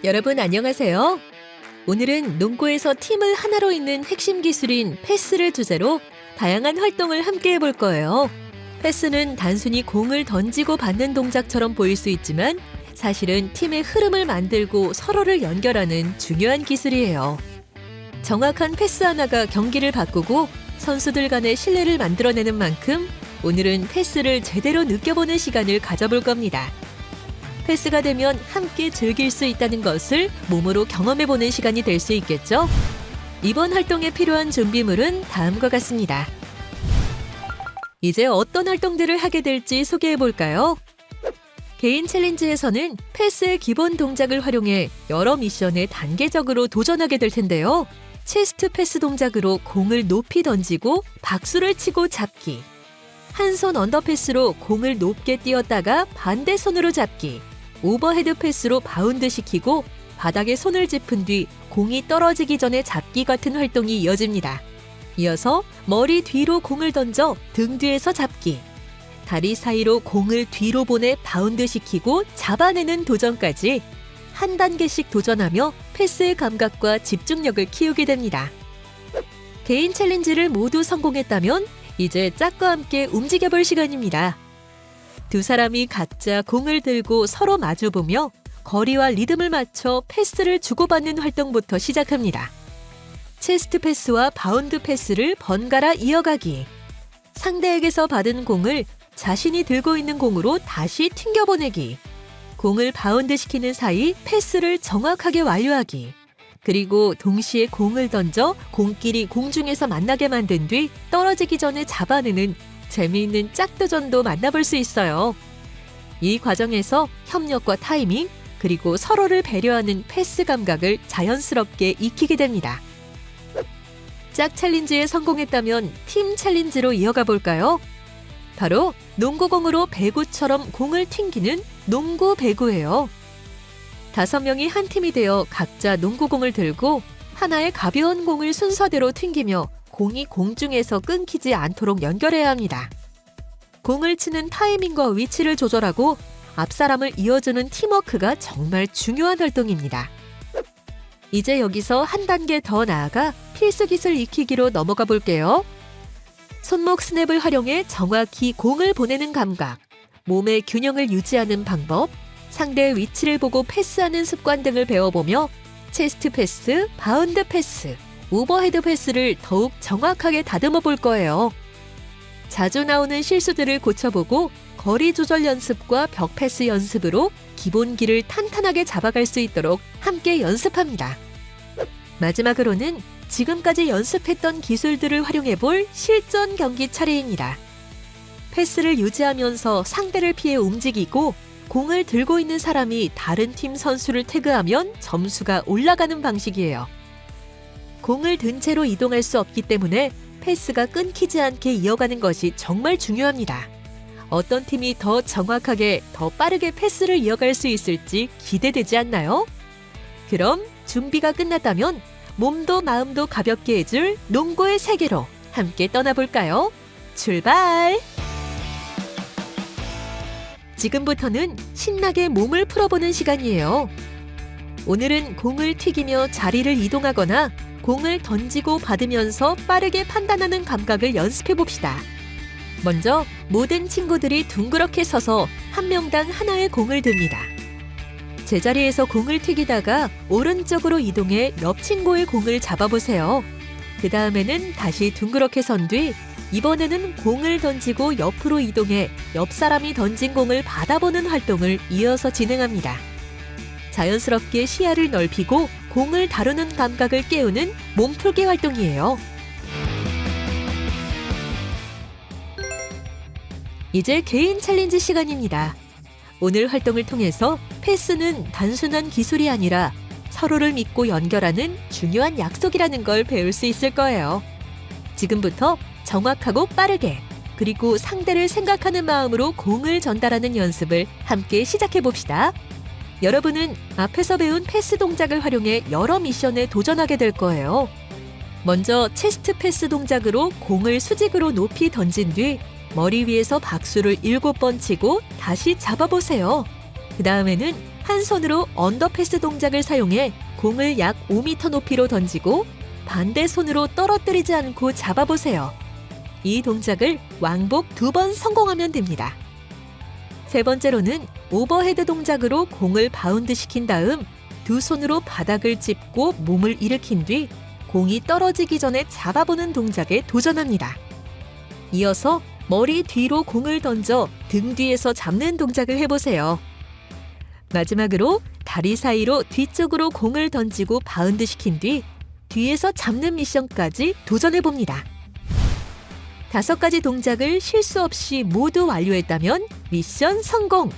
여러분 안녕하세요. 오늘은 농구에서 팀을 하나로 잇는 핵심 기술인 패스를 주제로 다양한 활동을 함께 해볼 거예요. 패스는 단순히 공을 던지고 받는 동작처럼 보일 수 있지만 사실은 팀의 흐름을 만들고 서로를 연결하는 중요한 기술이에요. 정확한 패스 하나가 경기를 바꾸고 선수들 간의 신뢰를 만들어내는 만큼 오늘은 패스를 제대로 느껴보는 시간을 가져볼 겁니다. 패스가 되면 함께 즐길 수 있다는 것을 몸으로 경험해보는 시간이 될 수 있겠죠? 이번 활동에 필요한 준비물은 다음과 같습니다. 이제 어떤 활동들을 하게 될지 소개해볼까요? 개인 챌린지에서는 패스의 기본 동작을 활용해 여러 미션에 단계적으로 도전하게 될 텐데요. 체스트 패스 동작으로 공을 높이 던지고 박수를 치고 잡기, 한 손 언더패스로 공을 높게 띄웠다가 반대 손으로 잡기, 오버헤드 패스로 바운드 시키고 바닥에 손을 짚은 뒤 공이 떨어지기 전에 잡기 같은 활동이 이어집니다. 이어서 머리 뒤로 공을 던져 등 뒤에서 잡기, 다리 사이로 공을 뒤로 보내 바운드 시키고 잡아내는 도전까지 한 단계씩 도전하며 패스의 감각과 집중력을 키우게 됩니다. 개인 챌린지를 모두 성공했다면 이제 짝과 함께 움직여볼 시간입니다. 두 사람이 각자 공을 들고 서로 마주보며 거리와 리듬을 맞춰 패스를 주고받는 활동부터 시작합니다. 체스트 패스와 바운드 패스를 번갈아 이어가기, 상대에게서 받은 공을 자신이 들고 있는 공으로 다시 튕겨보내기, 공을 바운드 시키는 사이 패스를 정확하게 완료하기, 그리고 동시에 공을 던져 공끼리 공중에서 만나게 만든 뒤 떨어지기 전에 잡아내는 재미있는 짝도전도 만나볼 수 있어요. 이 과정에서 협력과 타이밍, 그리고 서로를 배려하는 패스 감각을 자연스럽게 익히게 됩니다. 짝 챌린지에 성공했다면 팀 챌린지로 이어가 볼까요? 바로 농구공으로 배구처럼 공을 튕기는 농구 배구예요. 5명이 한 팀이 되어 각자 농구공을 들고 하나의 가벼운 공을 순서대로 튕기며 공이 공중에서 끊기지 않도록 연결해야 합니다. 공을 치는 타이밍과 위치를 조절하고 앞사람을 이어주는 팀워크가 정말 중요한 활동입니다. 이제 여기서 한 단계 더 나아가 필수 기술 익히기로 넘어가 볼게요. 손목 스냅을 활용해 정확히 공을 보내는 감각, 몸의 균형을 유지하는 방법, 상대의 위치를 보고 패스하는 습관 등을 배워보며 체스트 패스, 바운드 패스, 오버헤드 패스를 더욱 정확하게 다듬어 볼 거예요. 자주 나오는 실수들을 고쳐보고 거리 조절 연습과 벽 패스 연습으로 기본기를 탄탄하게 잡아갈 수 있도록 함께 연습합니다. 마지막으로는 지금까지 연습했던 기술들을 활용해 볼 실전 경기 차례입니다. 패스를 유지하면서 상대를 피해 움직이고 공을 들고 있는 사람이 다른 팀 선수를 태그하면 점수가 올라가는 방식이에요. 공을 든 채로 이동할 수 없기 때문에 패스가 끊기지 않게 이어가는 것이 정말 중요합니다. 어떤 팀이 더 정확하게, 더 빠르게 패스를 이어갈 수 있을지 기대되지 않나요? 그럼 준비가 끝났다면 몸도 마음도 가볍게 해줄 농구의 세계로 함께 떠나볼까요? 출발! 지금부터는 신나게 몸을 풀어보는 시간이에요. 오늘은 공을 튀기며 자리를 이동하거나 공을 던지고 받으면서 빠르게 판단하는 감각을 연습해봅시다. 먼저 모든 친구들이 둥그렇게 서서 한 명당 하나의 공을 듭니다. 제자리에서 공을 튀기다가 오른쪽으로 이동해 옆 친구의 공을 잡아보세요. 그 다음에는 다시 둥그렇게 선 뒤 이번에는 공을 던지고 옆으로 이동해 옆 사람이 던진 공을 받아보는 활동을 이어서 진행합니다. 자연스럽게 시야를 넓히고 공을 다루는 감각을 깨우는 몸풀기 활동이에요. 이제 개인 챌린지 시간입니다. 오늘 활동을 통해서 패스는 단순한 기술이 아니라 서로를 믿고 연결하는 중요한 약속이라는 걸 배울 수 있을 거예요. 지금부터 정확하고 빠르게, 그리고 상대를 생각하는 마음으로 공을 전달하는 연습을 함께 시작해 봅시다. 여러분은 앞에서 배운 패스 동작을 활용해 여러 미션에 도전하게 될 거예요. 먼저 체스트 패스 동작으로 공을 수직으로 높이 던진 뒤 머리 위에서 박수를 7번 치고 다시 잡아보세요. 그 다음에는 한 손으로 언더패스 동작을 사용해 공을 약 5m 높이로 던지고 반대 손으로 떨어뜨리지 않고 잡아보세요. 이 동작을 왕복 2번 성공하면 됩니다. 세 번째로는 오버헤드 동작으로 공을 바운드 시킨 다음 두 손으로 바닥을 짚고 몸을 일으킨 뒤 공이 떨어지기 전에 잡아보는 동작에 도전합니다. 이어서 머리 뒤로 공을 던져 등 뒤에서 잡는 동작을 해보세요. 마지막으로 다리 사이로 뒤쪽으로 공을 던지고 바운드 시킨 뒤 뒤에서 잡는 미션까지 도전해봅니다. 5가지 동작을 실수 없이 모두 완료했다면 미션 성공!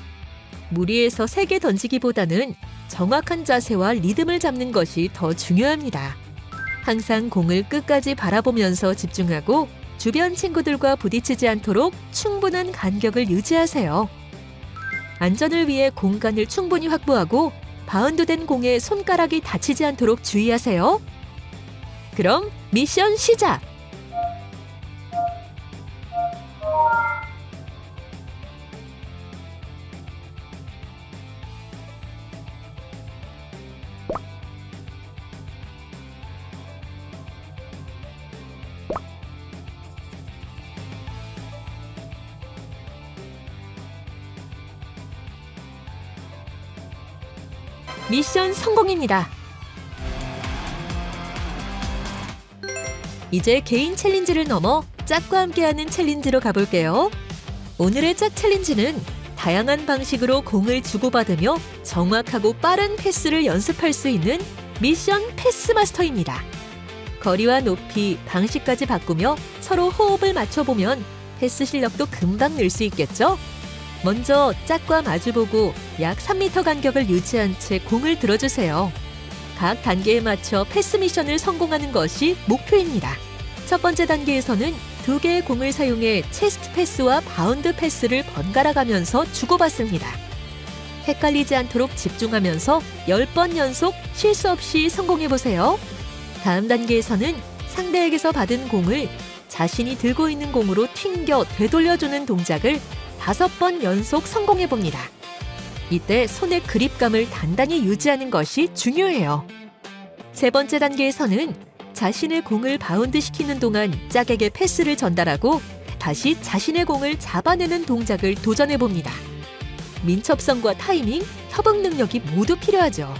무리해서 세게 던지기보다는 정확한 자세와 리듬을 잡는 것이 더 중요합니다. 항상 공을 끝까지 바라보면서 집중하고 주변 친구들과 부딪히지 않도록 충분한 간격을 유지하세요. 안전을 위해 공간을 충분히 확보하고 바운드된 공에 손가락이 다치지 않도록 주의하세요. 그럼 미션 시작! 미션 성공입니다. 이제 개인 챌린지를 넘어 짝과 함께하는 챌린지로 가볼게요. 오늘의 짝 챌린지는 다양한 방식으로 공을 주고받으며 정확하고 빠른 패스를 연습할 수 있는 미션 패스마스터입니다. 거리와 높이, 방식까지 바꾸며 서로 호흡을 맞춰보면 패스 실력도 금방 늘 수 있겠죠? 먼저 짝과 마주보고 약 3m 간격을 유지한 채 공을 들어주세요. 각 단계에 맞춰 패스 미션을 성공하는 것이 목표입니다. 첫 번째 단계에서는 2개의 공을 사용해 체스트 패스와 바운드 패스를 번갈아 가면서 주고받습니다. 헷갈리지 않도록 집중하면서 10번 연속 실수 없이 성공해보세요. 다음 단계에서는 상대에게서 받은 공을 자신이 들고 있는 공으로 튕겨 되돌려주는 동작을 5번 연속 성공해봅니다. 이때 손의 그립감을 단단히 유지하는 것이 중요해요. 세 번째 단계에서는 자신의 공을 바운드 시키는 동안 짝에게 패스를 전달하고 다시 자신의 공을 잡아내는 동작을 도전해봅니다. 민첩성과 타이밍, 협응 능력이 모두 필요하죠.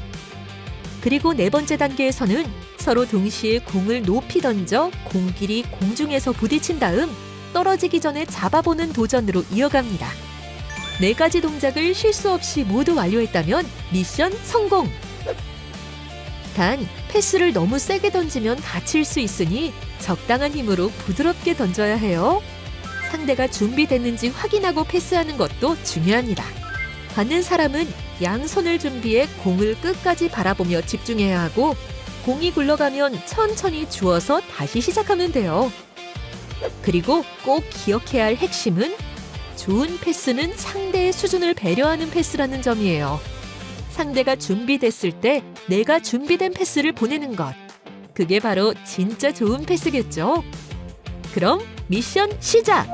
그리고 네 번째 단계에서는 서로 동시에 공을 높이 던져 공끼리 공중에서 부딪힌 다음 떨어지기 전에 잡아보는 도전으로 이어갑니다. 4가지 동작을 실수 없이 모두 완료했다면 미션 성공! 단, 패스를 너무 세게 던지면 다칠 수 있으니 적당한 힘으로 부드럽게 던져야 해요. 상대가 준비됐는지 확인하고 패스하는 것도 중요합니다. 받는 사람은 양손을 준비해 공을 끝까지 바라보며 집중해야 하고 공이 굴러가면 천천히 주워서 다시 시작하면 돼요. 그리고 꼭 기억해야 할 핵심은 좋은 패스는 상대의 수준을 배려하는 패스라는 점이에요. 상대가 준비됐을 때 내가 준비된 패스를 보내는 것. 그게 바로 진짜 좋은 패스겠죠? 그럼 미션 시작!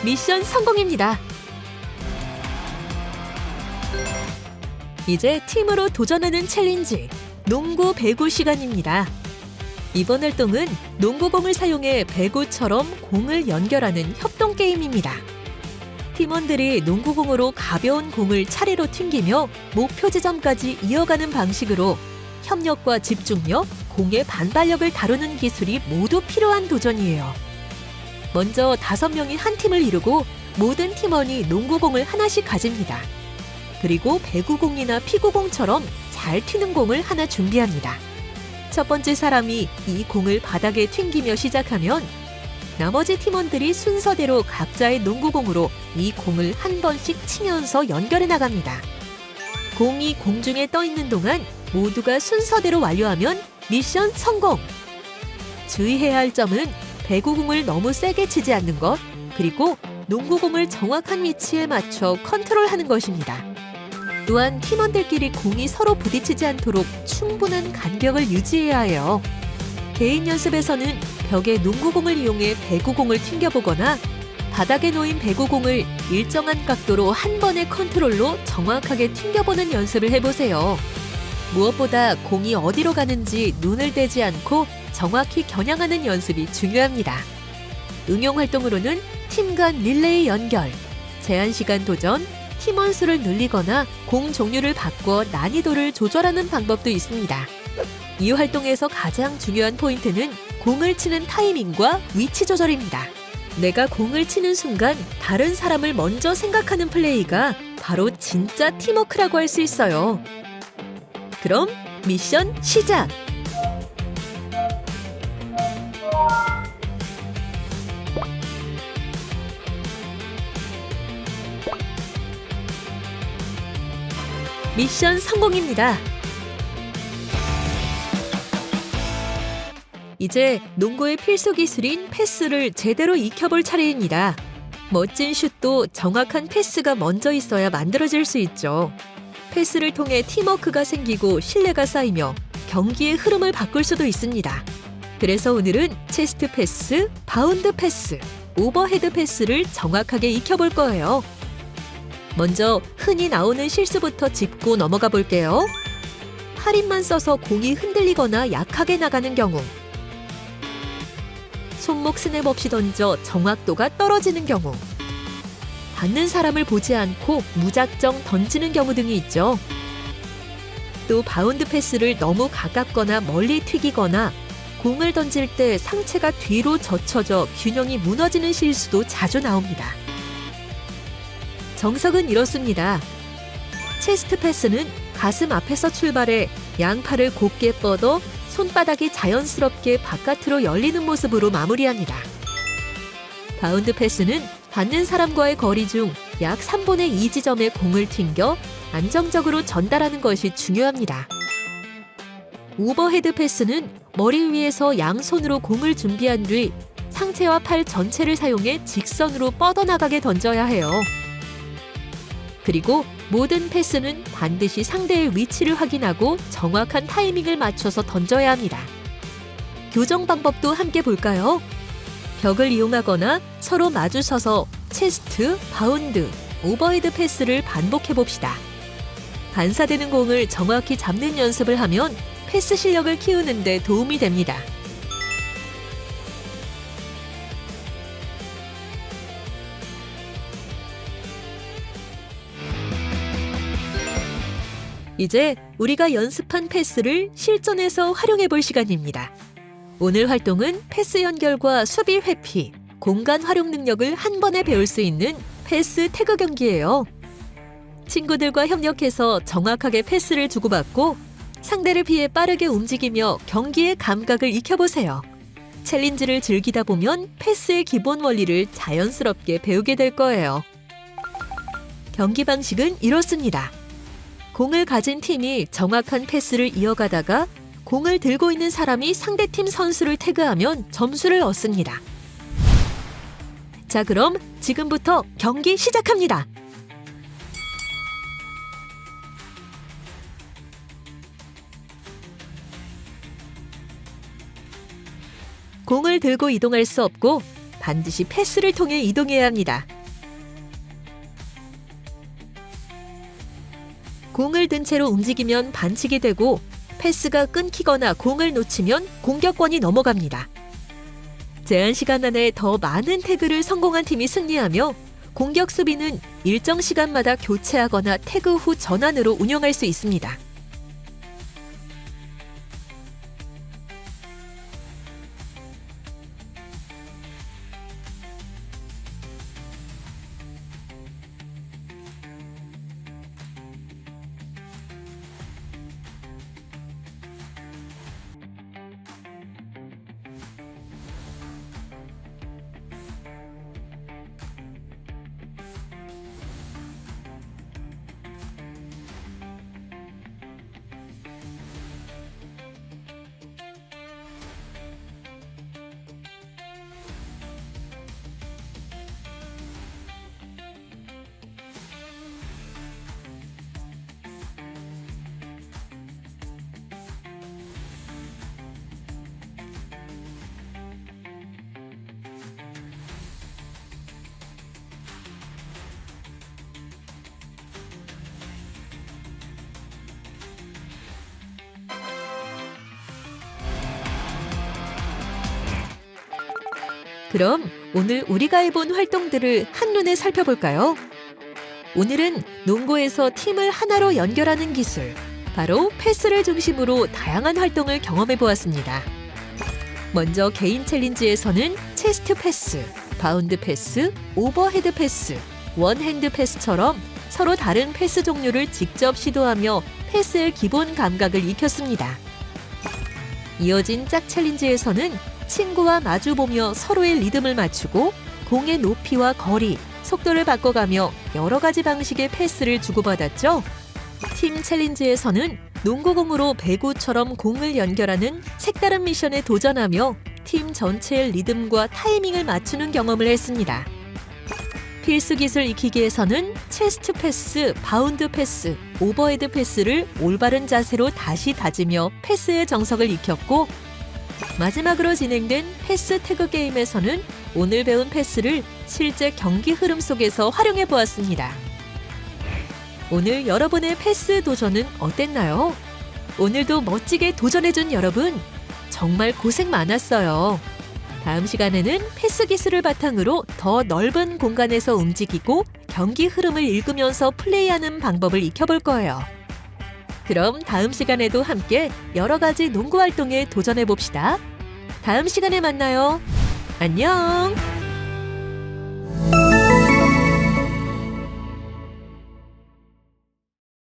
미션 성공입니다. 이제 팀으로 도전하는 챌린지, 농구 배구 시간입니다. 이번 활동은 농구공을 사용해 배구처럼 공을 연결하는 협동 게임입니다. 팀원들이 농구공으로 가벼운 공을 차례로 튕기며 목표 지점까지 이어가는 방식으로 협력과 집중력, 공의 반발력을 다루는 기술이 모두 필요한 도전이에요. 먼저 5명이 한 팀을 이루고 모든 팀원이 농구공을 하나씩 가집니다. 그리고 배구공이나 피구공처럼 잘 튀는 공을 하나 준비합니다. 첫 번째 사람이 이 공을 바닥에 튕기며 시작하면 나머지 팀원들이 순서대로 각자의 농구공으로 이 공을 한 번씩 치면서 연결해 나갑니다. 공이 공중에 떠 있는 동안 모두가 순서대로 완료하면 미션 성공! 주의해야 할 점은 배구공을 너무 세게 치지 않는 것, 그리고 농구공을 정확한 위치에 맞춰 컨트롤하는 것입니다. 또한 팀원들끼리 공이 서로 부딪히지 않도록 충분한 간격을 유지해야 해요. 개인 연습에서는 벽에 농구공을 이용해 배구공을 튕겨보거나 바닥에 놓인 배구공을 일정한 각도로 한 번의 컨트롤로 정확하게 튕겨보는 연습을 해보세요. 무엇보다 공이 어디로 가는지 눈을 떼지 않고 정확히 겨냥하는 연습이 중요합니다. 응용 활동으로는 팀 간 릴레이 연결, 제한 시간 도전, 팀원 수를 늘리거나 공 종류를 바꿔 난이도를 조절하는 방법도 있습니다. 이 활동에서 가장 중요한 포인트는 공을 치는 타이밍과 위치 조절입니다. 내가 공을 치는 순간 다른 사람을 먼저 생각하는 플레이가 바로 진짜 팀워크라고 할 수 있어요. 그럼 미션 시작! 미션 성공입니다. 이제 농구의 필수 기술인 패스를 제대로 익혀볼 차례입니다. 멋진 슛도 정확한 패스가 먼저 있어야 만들어질 수 있죠. 패스를 통해 팀워크가 생기고 신뢰가 쌓이며 경기의 흐름을 바꿀 수도 있습니다. 그래서 오늘은 체스트 패스, 바운드 패스, 오버헤드 패스를 정확하게 익혀볼 거예요. 먼저 흔히 나오는 실수부터 짚고 넘어가 볼게요. 팔힘만 써서 공이 흔들리거나 약하게 나가는 경우, 손목 스냅 없이 던져 정확도가 떨어지는 경우, 받는 사람을 보지 않고 무작정 던지는 경우 등이 있죠. 또 바운드 패스를 너무 가깝거나 멀리 튀기거나 공을 던질 때 상체가 뒤로 젖혀져 균형이 무너지는 실수도 자주 나옵니다. 정석은 이렇습니다. 체스트 패스는 가슴 앞에서 출발해 양팔을 곧게 뻗어 손바닥이 자연스럽게 바깥으로 열리는 모습으로 마무리합니다. 바운드 패스는 받는 사람과의 거리 중 약 3분의 2 지점에 공을 튕겨 안정적으로 전달하는 것이 중요합니다. 오버헤드 패스는 머리 위에서 양손으로 공을 준비한 뒤 상체와 팔 전체를 사용해 직선으로 뻗어나가게 던져야 해요. 그리고 모든 패스는 반드시 상대의 위치를 확인하고 정확한 타이밍을 맞춰서 던져야 합니다. 교정 방법도 함께 볼까요? 벽을 이용하거나 서로 마주 서서 체스트, 바운드, 오버헤드 패스를 반복해 봅시다. 반사되는 공을 정확히 잡는 연습을 하면 패스 실력을 키우는 데 도움이 됩니다. 이제 우리가 연습한 패스를 실전에서 활용해 볼 시간입니다. 오늘 활동은 패스 연결과 수비 회피, 공간 활용 능력을 한 번에 배울 수 있는 패스 태그 경기예요. 친구들과 협력해서 정확하게 패스를 주고받고 상대를 피해 빠르게 움직이며 경기의 감각을 익혀보세요. 챌린지를 즐기다 보면 패스의 기본 원리를 자연스럽게 배우게 될 거예요. 경기 방식은 이렇습니다. 공을 가진 팀이 정확한 패스를 이어가다가 공을 들고 있는 사람이 상대팀 선수를 태그하면 점수를 얻습니다. 자, 그럼 지금부터 경기 시작합니다. 공을 들고 이동할 수 없고 반드시 패스를 통해 이동해야 합니다. 공을 든 채로 움직이면 반칙이 되고 패스가 끊기거나 공을 놓치면 공격권이 넘어갑니다. 제한 시간 안에 더 많은 태그를 성공한 팀이 승리하며 공격 수비는 일정 시간마다 교체하거나 태그 후 전환으로 운영할 수 있습니다. 그럼 오늘 우리가 해본 활동들을 한눈에 살펴볼까요? 오늘은 농구에서 팀을 하나로 연결하는 기술, 바로 패스를 중심으로 다양한 활동을 경험해 보았습니다. 먼저 개인 챌린지에서는 체스트 패스, 바운드 패스, 오버헤드 패스, 원핸드 패스처럼 서로 다른 패스 종류를 직접 시도하며 패스의 기본 감각을 익혔습니다. 이어진 짝 챌린지에서는 친구와 마주보며 서로의 리듬을 맞추고 공의 높이와 거리, 속도를 바꿔가며 여러 가지 방식의 패스를 주고받았죠. 팀 챌린지에서는 농구공으로 배구처럼 공을 연결하는 색다른 미션에 도전하며 팀 전체의 리듬과 타이밍을 맞추는 경험을 했습니다. 필수 기술 익히기에서는 체스트 패스, 바운드 패스, 오버헤드 패스를 올바른 자세로 다시 다지며 패스의 정석을 익혔고, 마지막으로 진행된 패스 태그 게임에서는 오늘 배운 패스를 실제 경기 흐름 속에서 활용해 보았습니다. 오늘 여러분의 패스 도전은 어땠나요? 오늘도 멋지게 도전해준 여러분, 정말 고생 많았어요. 다음 시간에는 패스 기술을 바탕으로 더 넓은 공간에서 움직이고 경기 흐름을 읽으면서 플레이하는 방법을 익혀볼 거예요. 그럼 다음 시간에도 함께 여러 가지 농구 활동에 도전해 봅시다. 다음 시간에 만나요. 안녕!